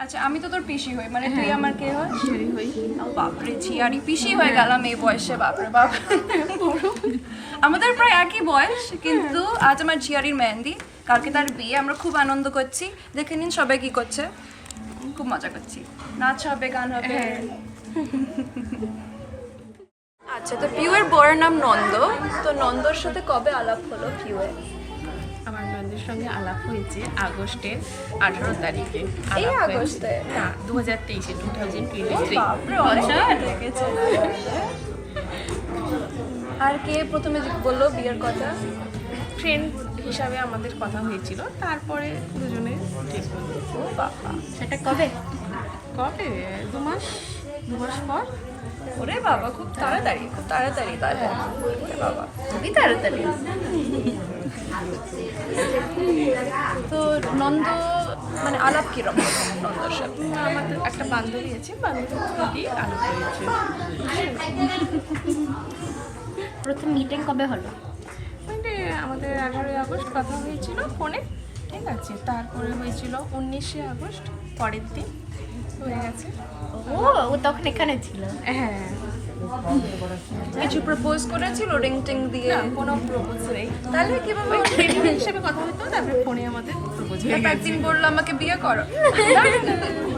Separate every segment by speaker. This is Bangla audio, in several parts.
Speaker 1: আচ্ছা আমি তো তোর পিসি হই, মানে তুই আমার কে হয়?
Speaker 2: ঝিয়ারি হই।
Speaker 1: ও বাপরে, ঝিয়ারি পিসি হয়ে গেলাম এই বয়সে, বাপরে বাপ। আমাদের প্রায় একই বয়স, কিন্তু আজ আমার ঝিয়ারির মেহেন্দি, কালকে তার বিয়ে। আমরা খুব আনন্দ করছি, দেখে নিন সবাই কি করছে, খুব মজা করছি, নাচ হবে, গান হবে। আচ্ছা, তো পিউয়ের বরের নাম নন্দ, তো নন্দর সাথে কবে আলাপ হলো পিউয়ের?
Speaker 2: আমার নন্দের সঙ্গে আলাপ হয়েছে আগস্টের 18 তারিখে।
Speaker 1: এই
Speaker 2: আলাপ হয়েছে।
Speaker 1: আগস্টে?
Speaker 2: না, 2023-এ, 2023।
Speaker 1: বাপরে, অনেক লেগেছে। আর কে প্রথমে বললো বিয়ের কথা?
Speaker 2: ফ্রেন্ড হিসাবে আমাদের কথা হয়েছিল, তারপরে দুজনে ঠিক করলো।
Speaker 1: ও বাবা,
Speaker 3: সেটা কবে?
Speaker 2: কবে? 2 মাস পর।
Speaker 1: ওরে বাবা, খুব তাড়াতাড়ি, খুব তাড়াতাড়ি তাহলে। ওরে বাবা, খুবই তাড়াতাড়ি। তো নন্দ মানে আলাপ কিরকম নন্দর সাথে?
Speaker 2: আমাদের একটা বান্ধবী আছে, বান্ধবী থেকেই আলাপ হয়েছে।
Speaker 3: প্রথম মিটিং কবে হলো?
Speaker 2: মানে আমাদের 18 আগস্ট কথা হয়েছিল ফোনে, ঠিক আছে। তারপরে হয়েছিল 19 আগস্ট, পরের দিন হয়ে গেছে।
Speaker 3: ও তখন এখানে ছিল?
Speaker 2: হ্যাঁ।
Speaker 1: কিছু প্রপোজ করেছিল রিং টিং দিয়ে?
Speaker 2: না, কোনো প্রপোজ নেই।
Speaker 1: তাহলে কিভাবে?
Speaker 2: ওই ফ্রেন্ড হিসেবে কথা হতো, তারপরে ফোনে আমাদের প্রপোজ হয়ে
Speaker 1: তারপর
Speaker 2: গেছে।
Speaker 1: একদিন বললো আমাকে বিয়ে করো।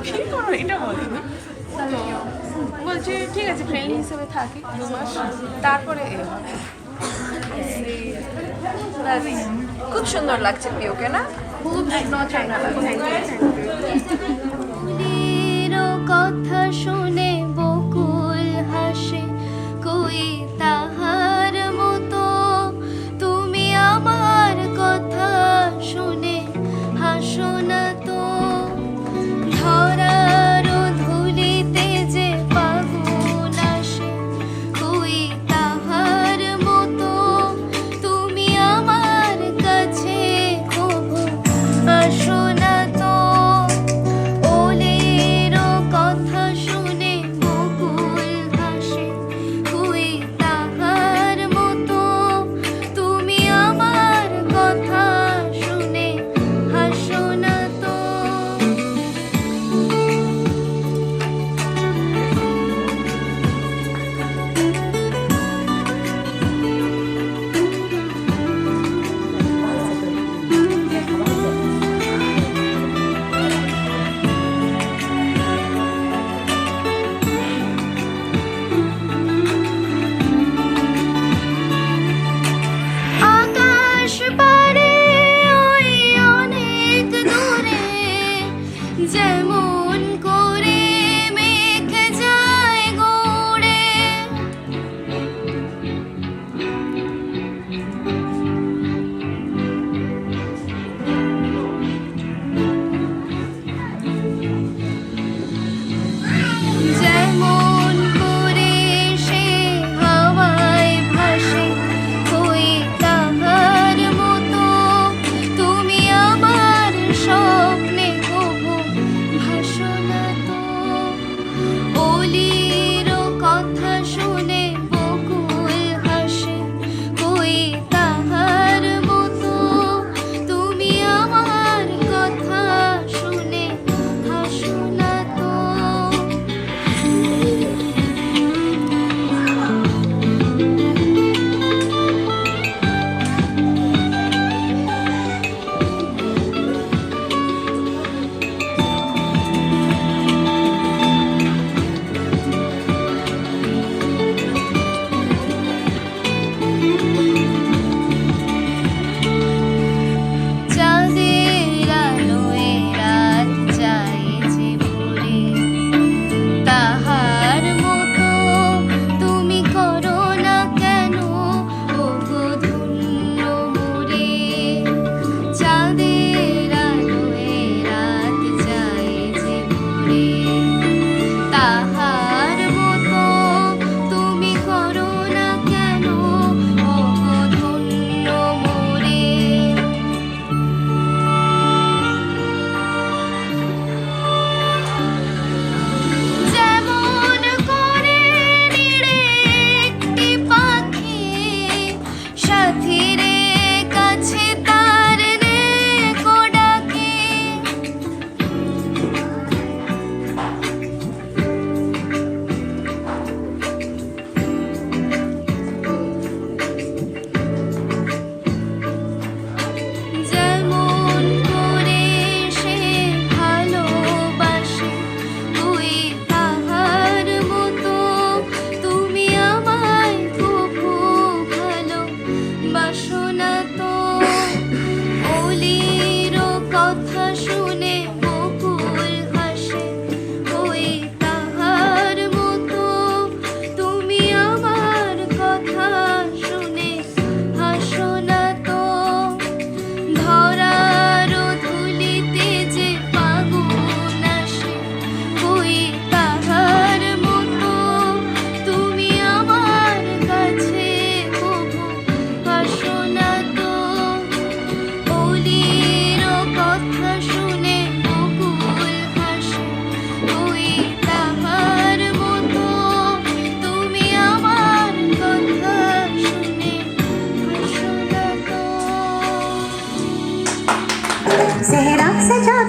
Speaker 2: কি করো, এটা বলিনি। তো বলছে ঠিক আছে, ফ্রেন্ড হিসেবে থাকি 2 মাস, তারপরে এ হবে।
Speaker 1: খুব সুন্দর লাগছে পিউকে, না? খুব নচনা লাগছে।
Speaker 4: ফুলেরও কথা শুনে বকুল হাসে, কই তাহার মতো তুমি আমার কথা শুনে হাসো না তো। ধরার ধুলিতে যে ফাগুন আসে, কই তাহার মতো তুমি আমার কাছে কভু আসো না তো। ওলেরও কথা শুনে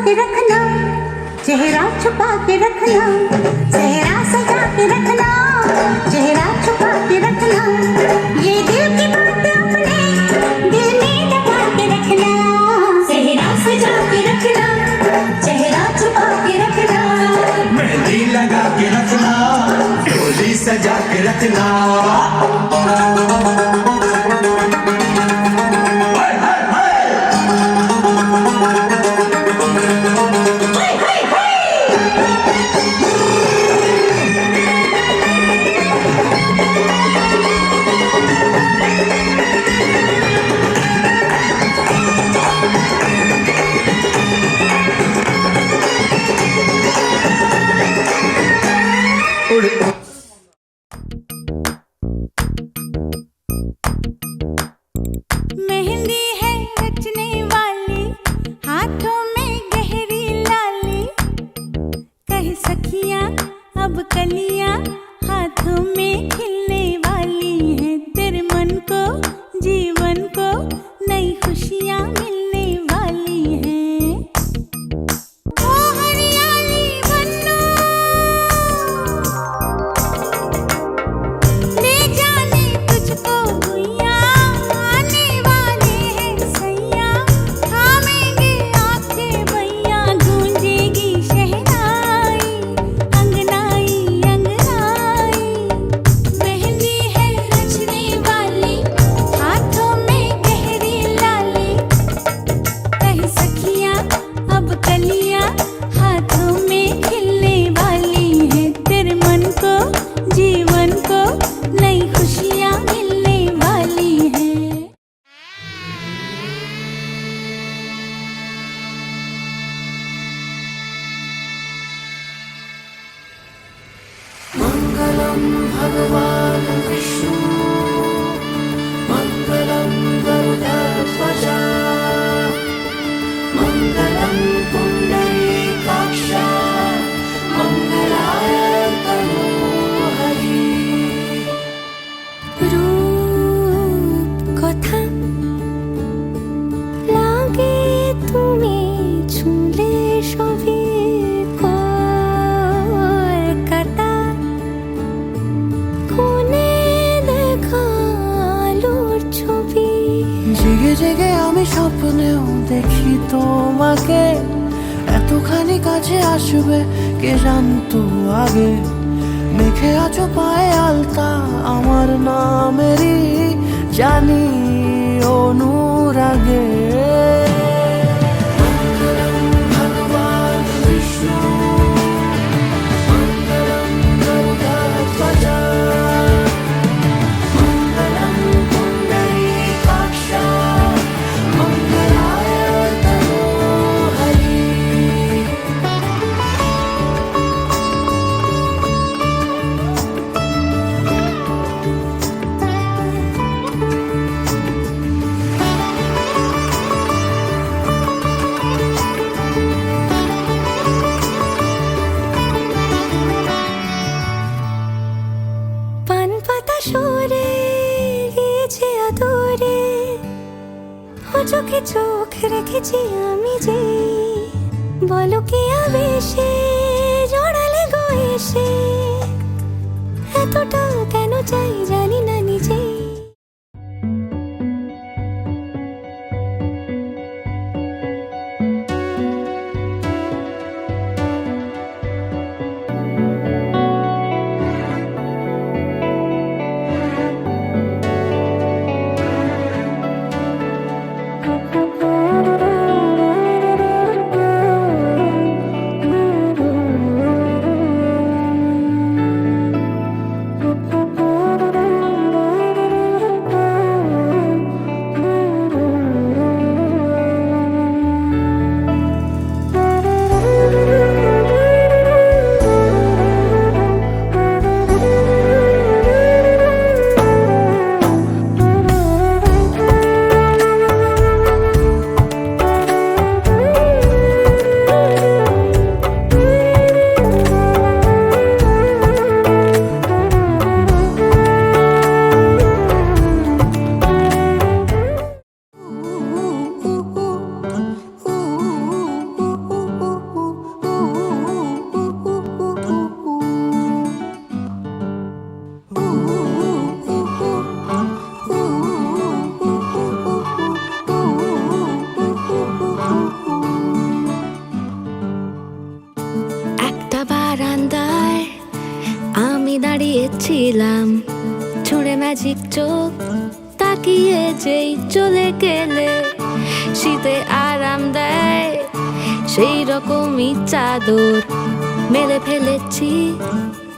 Speaker 5: के रखना, चेहरा छुपा के रखना, चेहरा सजा के रखना, चेहरा छुपा के रखना, ये दिल की बात अपने दिल में दबा के रखना, चेहरा सजा के रखना, चेहरा छुपा के रखना,
Speaker 6: मेहंदी लगा के रखना, डोली सजा के रखना।
Speaker 5: मेहंदी है रचने वाली, हाथों में गहरी लाली, कह सखियां अब कलियां हाथों में खिलने वाली हैं, तेरे मन को जीवन को नई खुशियां मिलने वाली हैं। ओ हरियाली बन्नो, ले जाने तुझको गुइया, आने वाले हैं सैया, थामेंगे आंखें मैया, गूंजेगी शहनाई अंगनाई अंगनाई। मेहंदी है रचने वाली, हाथों में गहरी लाली, कह सखियां अब कलियां हाथों में खिलने वाली हैं, तेरे मन को जीवन को नई खुशियां मिलने वाली हैं।
Speaker 6: मंगलम भगवान विष्णु, मंगलम गरुडध्वज, मंगलम पुंडरीकाक्ष, मंगलाय तनोहरि।
Speaker 5: रूप কথা লাগে তুমি ছুঁলে সবে কলকাতা, কোণে দেখা আলোর ছবি।
Speaker 7: জেগে জেগে আমি স্বপ্নেও দেখি তোমাকে, এতখানি কাছে আসবে কে জানতো আগে, মেখে আছো পায়ে আলতা আমার নামেরই, জানি অনুরাগে। মঙ্গলম ভগবান বিষ্ণু, মঙ্গলম গরুডধ্বজ, মঙ্গলম পুণ্ডরীকাক্ষ, মঙ্গলায় তনোহরি।
Speaker 5: পান পাতা সরে গিয়েছে আদরে, ও চোখে চোখ রেখেছি আমি যে, বলো কি আবেশে জড়ালে গো এসে, এতটা কেন চাই জানি না নিজে।
Speaker 4: নিলাম ছুঁড়ে ম্যাজিক চোখ তাকিয়ে যেই চলে গেলে শীতে আরাম দেয় সেই রকমই চাদর মেলে ফেলেছি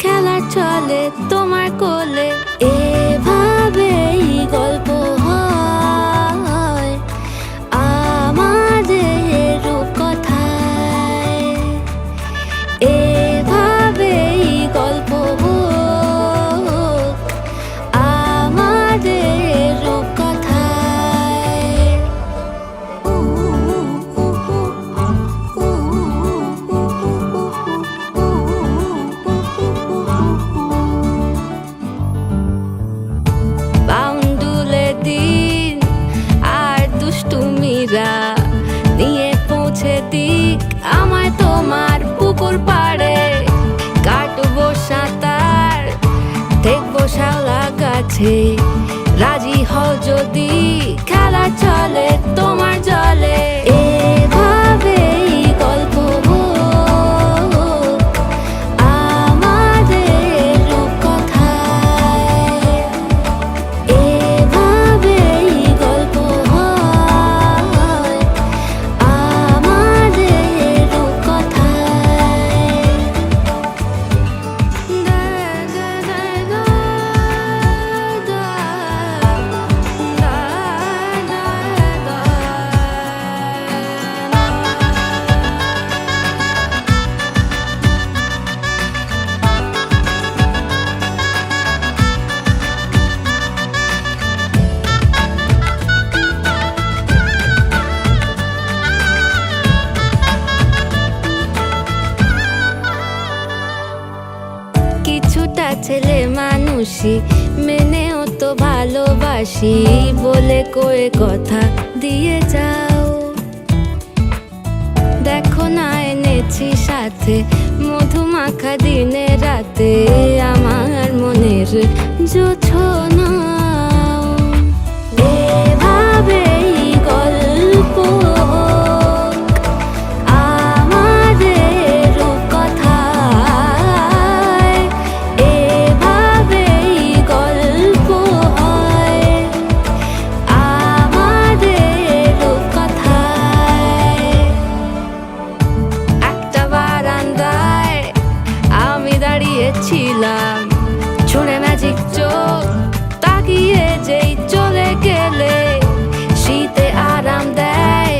Speaker 4: খেলার চলে তোমার কোলে এভাবেই গল্প হয় আমাদের রূপকথায় এভাবেই গল্প হোক আমাদের রূপকথায় বাউন্ডুলে দিন আর দুষ্টুমিরা নিয়ে পৌঁছে দিক আমায় তোমার পুকুর পাড়ে কাটবো সাঁতার দেখবো শাওলা গাছে রাজি হও যদি খেলা চলে তোমার জলে এভাবেই গল্প হোক আমাদের রূপকথায় এভাবেই গল্প হয় আমাদের রূপকথায় কিছুটা ছেলে মানুষই মেনেও তো ভালোবাসি বলে কয়ে কথা দিয়ে যাও দেখো না এনেছি সাথে মধুমাখা দিনে রাতে আমার মনের জোছনা এভাবেই গল্প হোক আমাদের রূপকথায় এভাবেই গল্প হয় আমাদের রূপকথায় একটা বারান্দায় আমি দাঁড়িয়েছিলাম ছুঁড়ে ম্যাজিক চোখ তাকিয়ে যেই চলে গেলে শীতে আরাম দেয়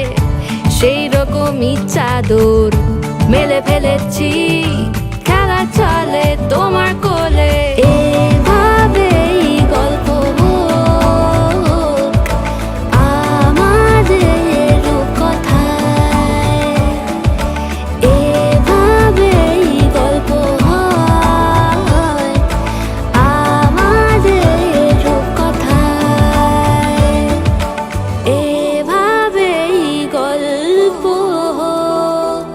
Speaker 4: সেই রকমই চাদর মেলে ফেলেছি খেলা চলে তোমার কোলে এভাবেই গল্প হোক আমাদের রূপকথায় এভাবেই গল্প হয় আমাদের রূপকথায় এভাবেই গল্প হোক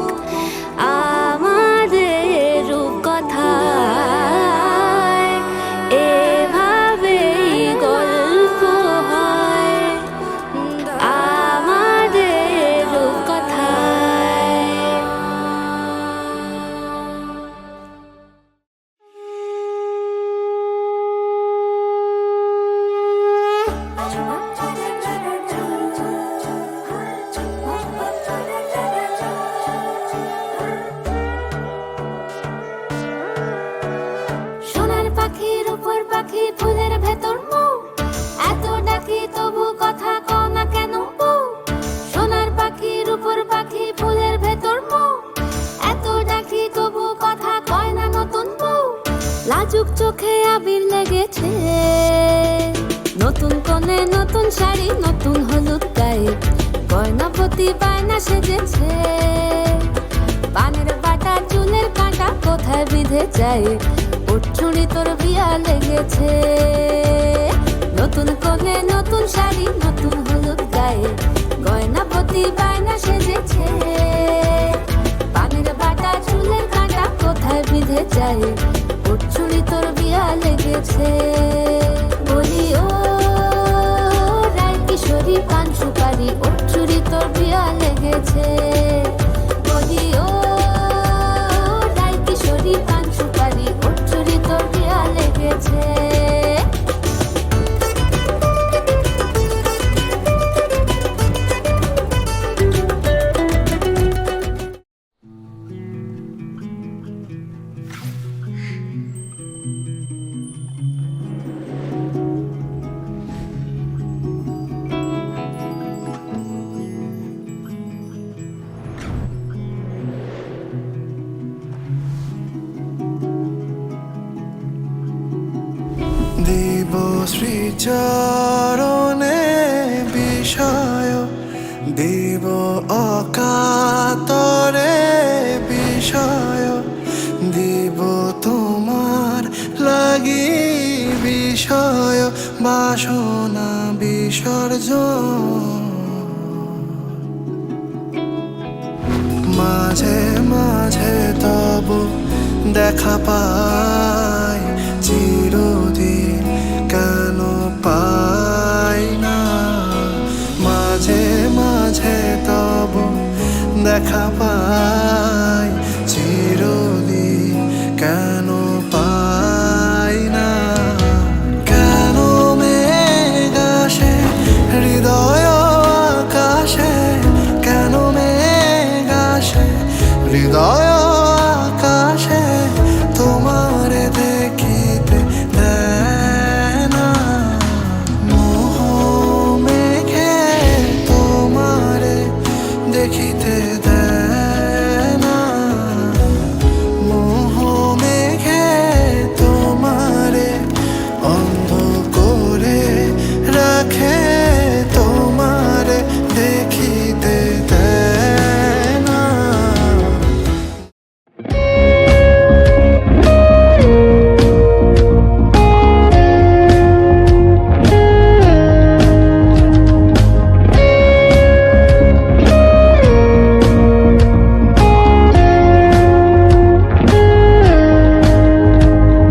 Speaker 4: আমাদের রূপকথায় এভাবেই গল্প হয় আমাদের রূপকথায় সোনার পাখির উপর পাখি ফুলের ভেতর মৌ এত ডাকি তবু কথা কও না কেন বউ সোনার পাখির উপর পাখি ফুলের ভেতর মৌ এত ডাকি তবু কথা কয় না নতুন বউ লাজুক চোখে আবির লেগেছে নতুন কোণে নতুন শাড়ি নতুন হলুদ গায়ে গয়না প্রতি বায়না সেজেছে পানের বাটা চুলের কাঁটা কোথায় বিঁধে যায় উঠছুড়ি তোর বিয়া লেগেছে নতুন কোণে নতুন শাড়ি নতুন হলুদ গায়ে গয়না প্রতি বায়না সেজেছে পানের বাটা চুলের কাঁটা কোথায় বিঁধে যায় উঠছুড়ি তোর বিয়া লেগেছে বলি ও রায় কিশোরী পান সুপারি উঠছুড়ি তোর বিয়া লেগেছে বলি ও রায় কিশোরী পান সুপারি উঠছুড়ি তোর বিয়া লেগেছে
Speaker 7: চরণে বিষয় দিব অকাতরে বিষয় দিব তোমার লাগি বিষয় বাসনা বিসর্জন মাঝে মাঝে তব দেখা পাই চিরদিন কেন পাই না মাঝে মাঝে তব দেখা পাই চিরদিন কেন পাই না কেন মেঘ আসে হৃদয় আকাশে কেন মেঘ আসে হৃদয় আকাশে তোমার দেখিতে দেয় না মোহ মেঘে তোমারে দেখিতে দেয় না মোহ মেঘে তোমারে অন্ধ করে রাখে তোমারে দেখিতে দেয় না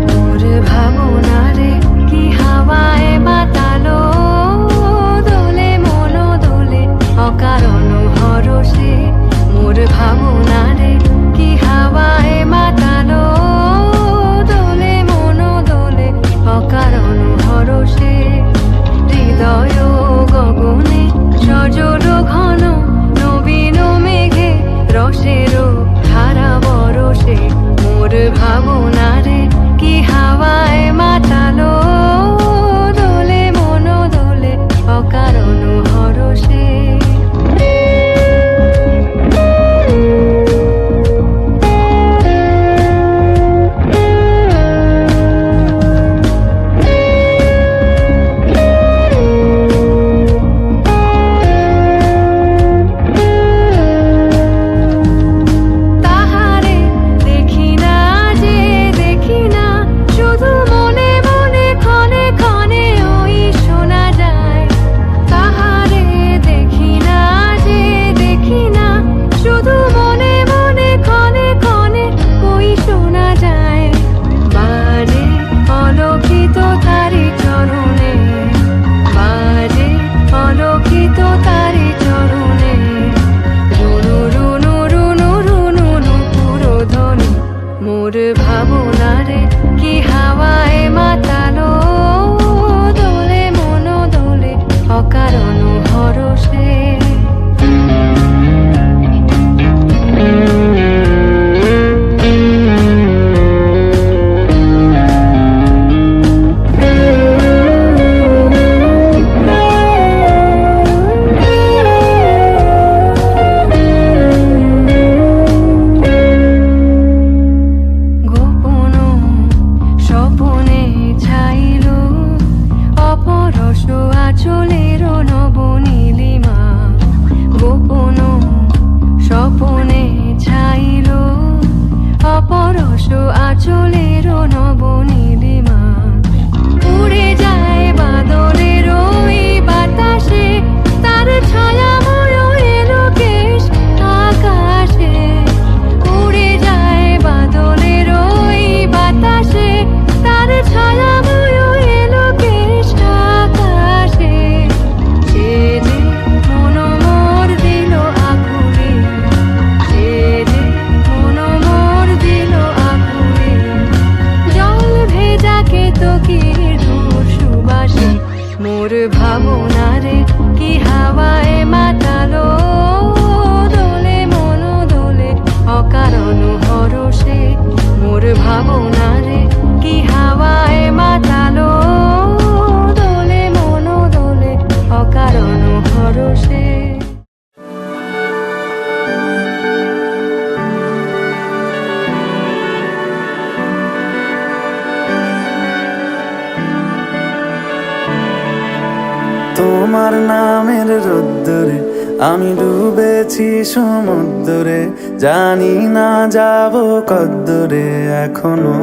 Speaker 8: মোর ভাবনারে কি হাওয়ায় মাতালো দোলে মন দোলে অকারণ হরষে মোর ভাবনারে কি হাওয়ায় মাতালো দোলে মন দোলে অকারণ হরষে হৃদয় গগনে সজল ঘন নবীন মেঘে রসের ধারা বরষে মোর ভাবনারে কি হাওয়ায় মাতালো দোলে মন দোলে অকারণ হরষে তাহারে দেখি না যে দেখি না শুধু মনে মনে ক্ষণে ক্ষণে ওই শোনা যায় তাহারে দেখি না যে দেখি না শুধু মনে মনে ক্ষণে ক্ষণে ওই শোনা যায় বাজে অলৌকিত তারি চরণে বাজে অলৌকিত তারি চরণে রুনু রুনু রুনু রুনু নুপুর ধ্বনি মোর ভাবনারে কি হাওয়ায় মাতালো দোলে মন দোলে অকারণ হরষে গোপন স্বপনে ছাইল অপরস আচলের নবনীলিমা গোপন স্বপনে ছাইল অপরস আচলের নবনীলিমা উড়ে যায় বাদলের ওই বাতাসে তার ছায়াময় এলো কেশ আকাশে উড়ে যায় বাদলের ওই বাতাসে তার ছায়াময় এলো কেশ আকাশে সে যে মন মোর দিল আকুলে সে যে মন মোর দিল আকুলে জল ভেজা কেতকীর ধূর সুবাসে মোর ভাবনারে কি হাওয়ায় মাতালো দোলে মন দোলে অকারণ হরষে মোর ভাবনারে কি হাওয়ায় মাতালো দোলে মন দোলে অকারণ হরষে
Speaker 7: তোমার নামের রোদ্দুরে আমি ডুবেছি সমুদ্রে, জানি না যাব কদ্দুরে এখনো।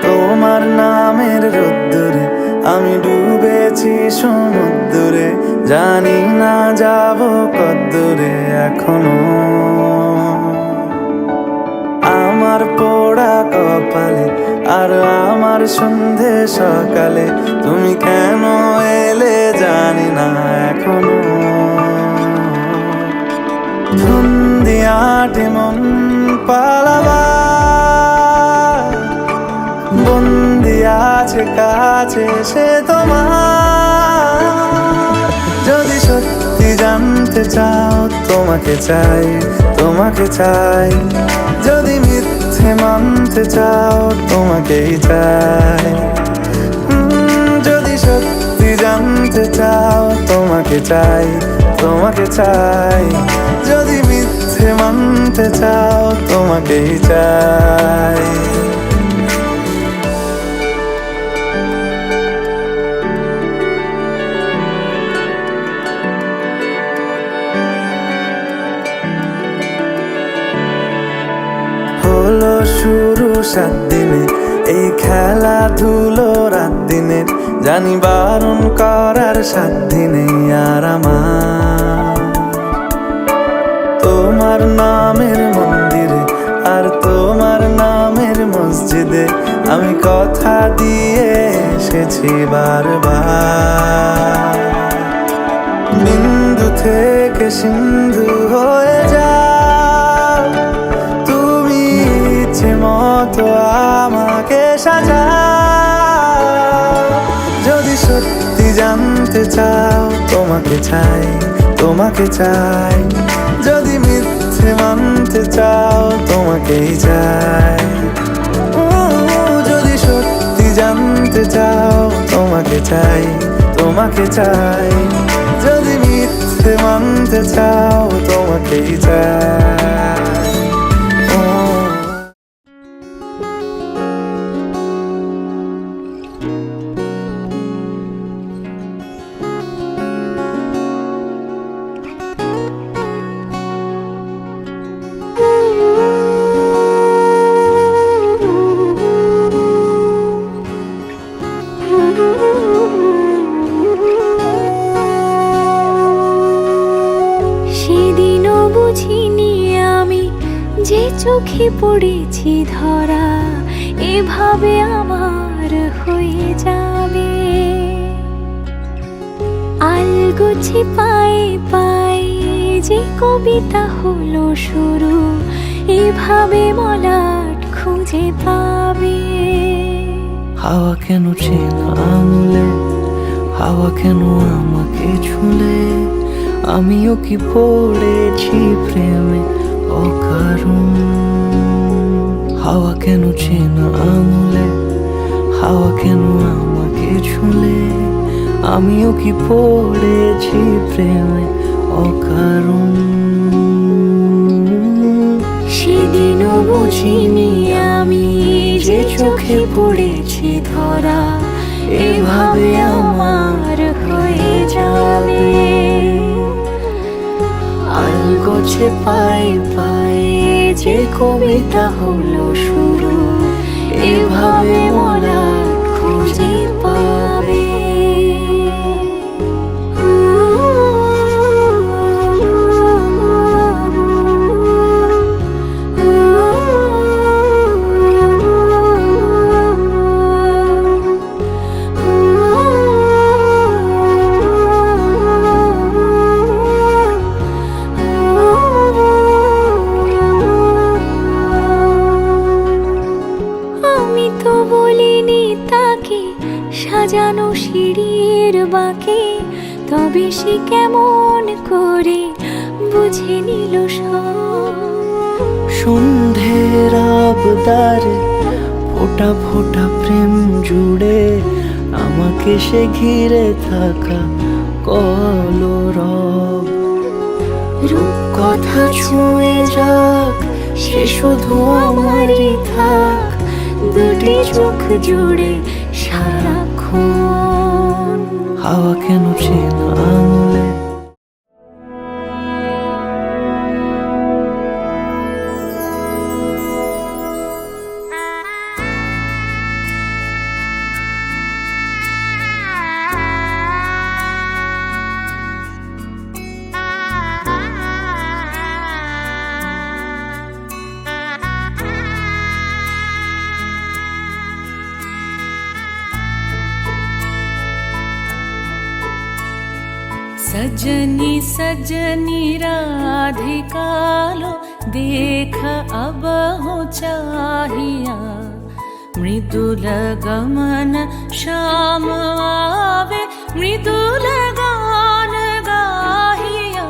Speaker 7: তোমার নামের রোদ্দুরে আমি ডুবেছি সমুদ্রে, জানি না যাব কদ্দুরে এখনো। আমার পোড়া কপালে আর আমার সন্ধে সকালে তুমি কেন এলে জানি না এখনো। ধুন্দিয়াটে মন পালাবা বন্দি আছে কাছে সে তোমার। যদি সত্যি জানতে চাও তোমাকে চাই, তোমাকে চাই। যদি মিথ্যে মানতে চাও তোমাকেই চাই। যদি সত্যি জানতে চাও তোমাকে চাই, তোমাকে চাই। যদি মিথ্যে মানতে চাও তোমাকেই চাই। হলো শুরু 7 দিনে এই খেলাধুলো রাত দিনে, জানি বারণ করার 7 দিনে আর আমার। তোমার নামের মন্দিরে আর তোমার নামের মসজিদে আমি কথা দিয়ে এসেছি বারবার। বিন্দু থেকে সিন্ধু হয়ে যাও তুমি, ইচ্ছে মতো আমাকে সাজাও। যদি সত্যি জানতে চাও তোমাকে চাই, তোমাকে চাই। যদি মিথ্যে মানতে চাও তোমাকেই চাই। যদি সত্যি জানতে চাও তোমাকে চাই, তোমাকে চাই। যদি মিথ্যে মানতে চাও তোমাকেই চাই।
Speaker 4: সেদিনও বুঝিনি আমি যে চোখে পড়েছি ধরা, এভাবে আমার হয়ে যাবে। আলগোছে পায়ে পায়ে যে কবিতা হলো শুরু, এভাবে মলাট খুঁজে পাবে।
Speaker 9: হাওয়া কেন চেনা আঙুলে, হাওয়া কেন আমাকে ছুলে, আমিও কি পড়েছি প্রেমে অকারণ। হাওয়া কেন চেনা আঙুলে, হাওয়া কেন আমাকে ছুলে, আমিও কি পড়েছি প্রেমে অকারণ।
Speaker 4: সেদিনও বুঝিনি আমি যে চোখে পড়েছি ধরা, এভাবে আমার হয়ে যাবে। আলগোছে পায়ে পায়ে যে কবিতা হলো শুরু, এভাবে মলাট খুঁজে পাবে। সাজানো সিঁড়ির বাঁকে, তবে সে কেমন করে বুঝে নিল সব।
Speaker 9: সন্ধ্যের আবদারে ফোটা ফোটা প্রেম জুড়ে, আমাকে সে ঘিরে থাকা কলর রব। রূপকথা ছুঁয়ে যাক, সে শুধু আমারই থাক, দুটি চোখ জুড়ে সারাক্ষণ। হাওয়া কেন চেনা আঙুলে,
Speaker 8: सजनी सजनी राधिका लो देख अब हो चाहिया, मृदुल गमन श्याम आवे मृदुल गान गाहिया।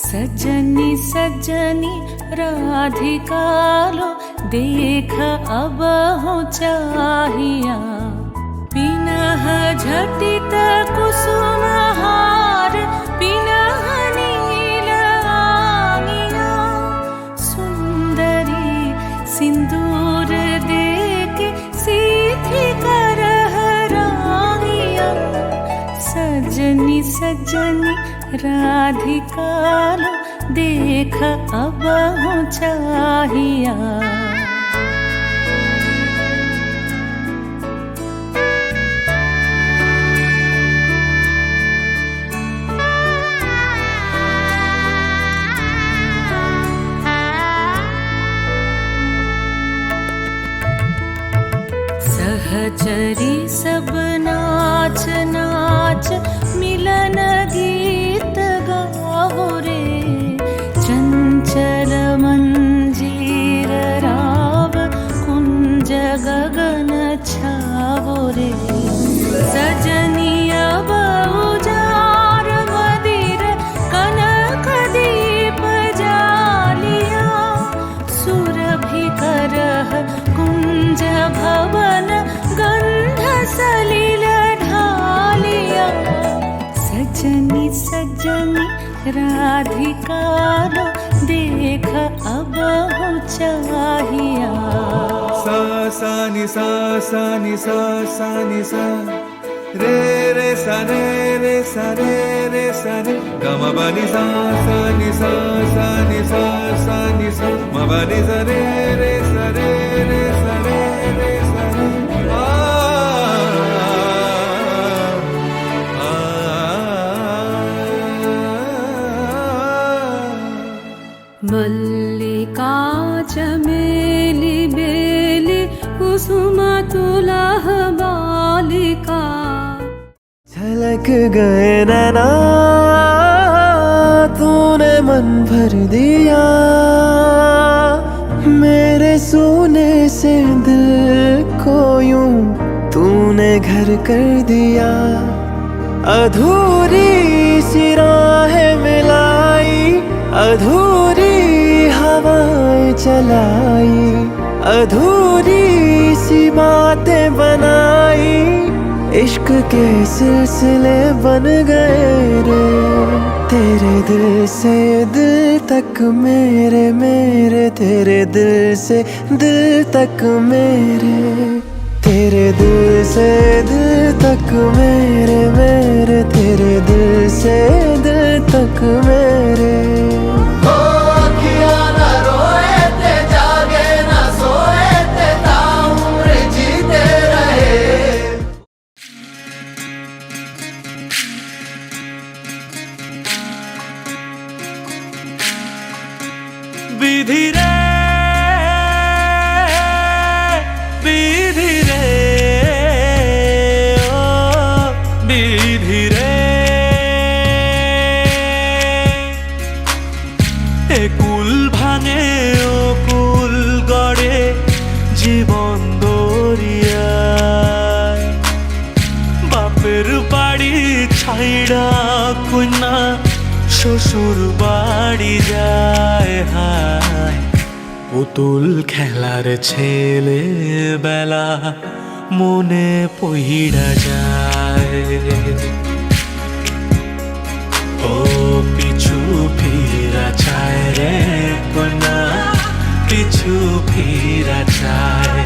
Speaker 8: सजनी सजनी राधिका लो देख अब हो चाहिया, पिनह झटित कुसुम हार पिनह नील आंगिया, सुंदरी सिंदूर देके सीधी करह रांगिया। सजनी सजनी राधिका लो देख अब हो चाहिया। सहचरी सब नाच नाच मिलन गीत गाओ रे, चंचल मंजीर राव कुंज गगन छाओ रे। सजनिया बहुजार मदिर कनक दीप जालिया, सुरभि करह कुंज भवन गंध सलिल ढालिया। सजनी सजनी राधिका लो देख अब हो चाहिया।
Speaker 7: सा सा नि सा सा नि सा सा नि सा, रे रे सा रे रे सा रे रे सा रे, ग म प नि सा सा नि सा सा नि सा सा नि सा, म प नि सा रे रे सा रे रे सा रे रे सा रे।
Speaker 8: मल्लिका चमेली बेली कुसुम तुलह बालिका,
Speaker 9: झलक गए नैना तूने मन भर दिया, मेरे सोने से दिल को यूं तूने घर कर दिया। अधूरी सी राहें मिलाई, अधूरी हवाएं चलाई, अधूरी सी बातें बनाई, इश्क के सिलसिले बन गए रे। तेरे दिल से दिल तक मेरे मेरे, तेरे दिल से दिल तक मेरे, तेरे दिल से दिल तक मेरे मेरे, तेरे दिल से दिल तक मेरे।
Speaker 7: विधि रे विधि रे ओ विधि रे, এ কুল ভাঙে ও কুল গড়ে জীবন দরিয়ায়, বাপের বাড়ি ছাইড়া কন্যা শ্বশুর বাড়ি যায় হায়। পুতুল খেলার ছেলে বেলা মনে পইড়া যায়। ও
Speaker 10: পিছু ফিরা চায় রে কোনা পিছু ফিরা চায়